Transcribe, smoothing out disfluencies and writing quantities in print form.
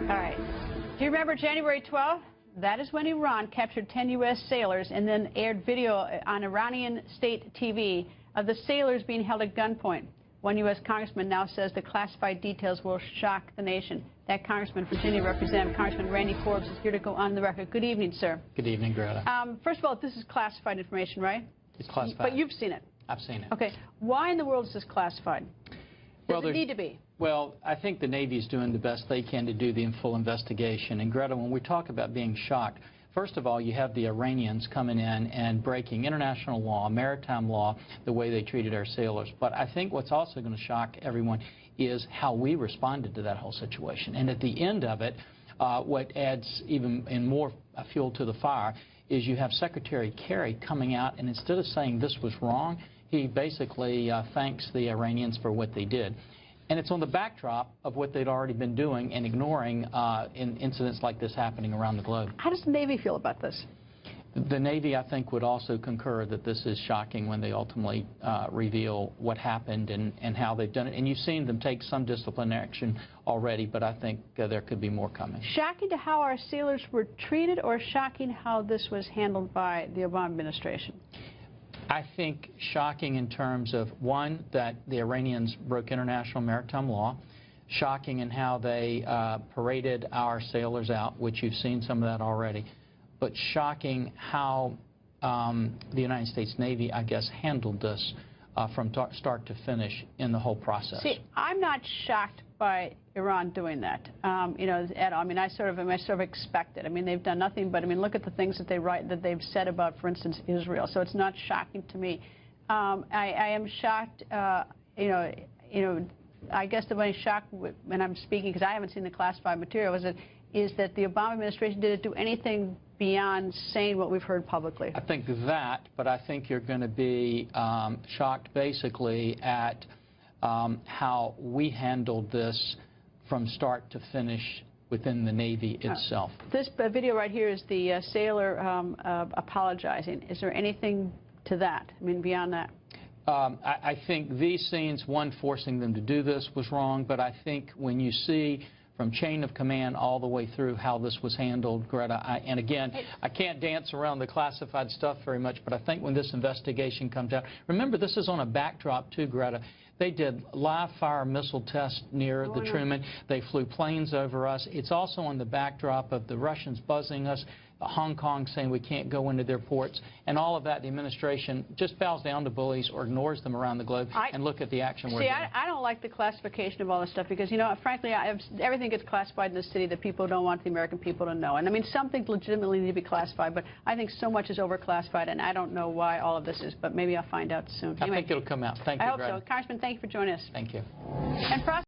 All right. Do you remember January 12th? That is when Iran captured 10 U.S. sailors and then aired video on Iranian state TV of the sailors being held at gunpoint. One U.S. congressman now says the classified details will shock the nation. That congressman, Virginia Representative Congressman Randy Forbes, is here to go on the record. Good evening, sir. Good evening, Greta. First of all, this is classified information, right? It's classified. But you've seen it. I've seen it. Okay. Why in the world is this classified? Does it need to be? Well, I think the Navy is doing the best they can to do the full investigation. And, Greta, when we talk about being shocked, first of all, you have the Iranians coming in and breaking international law, maritime law, the way they treated our sailors. But I think what's also going to shock everyone is how we responded to that whole situation. And at the end of it, what adds even more fuel to the fire is you have Secretary Kerry coming out, and instead of saying this was wrong, he basically thanks the Iranians for what they did. And it's on the backdrop of what they'd already been doing and ignoring in incidents like this happening around the globe. How does the Navy feel about this? The Navy, I think, would also concur that this is shocking when they ultimately reveal what happened and how they've done it. And you've seen them take some disciplinary action already, but I think there could be more coming. Shocking to how our sailors were treated, or shocking how this was handled by the Obama administration? I think shocking in terms of, one, that the Iranians broke international maritime law, shocking in how they paraded our sailors out, which you've seen some of that already, but shocking how the United States Navy, I guess, handled this from start to finish in the whole process. See, I'm not shocked by Iran doing that, you know, at all. I mean, I sort of expect it. I mean, they've done nothing but, I mean, look at the things that they've said about, for instance, Israel. So it's not shocking to me. I am shocked, you know, I guess the only shock when I'm speaking, because I haven't seen the classified material, is that the Obama administration didn't do anything beyond saying what we've heard publicly. I think that, but I think you're going to be shocked basically at how we handled this from start to finish within the Navy itself. This video right here is the sailor apologizing. Is there anything to that? I mean, beyond that? I think these scenes, one, forcing them to do this was wrong, but I think when you see from chain of command all the way through how this was handled, Greta, and again, I can't dance around the classified stuff very much, but I think when this investigation comes out, remember this is on a backdrop too, Greta. They did live-fire missile tests near the Truman. They flew planes over us. It's also on the backdrop of the Russians buzzing us, Hong Kong saying we can't go into their ports, and all of that. The administration just bows down to bullies or ignores them around the globe. And look at the action we're doing. I don't like the classification of all this stuff because, you know, frankly, everything gets classified in the city that people don't want the American people to know. And I mean, some things legitimately need to be classified, but I think so much is overclassified, and I don't know why all of this is, but maybe I'll find out soon. Anyway, I think it'll come out. Thank you, I hope so. Congressman, thank you for joining us. Thank you. And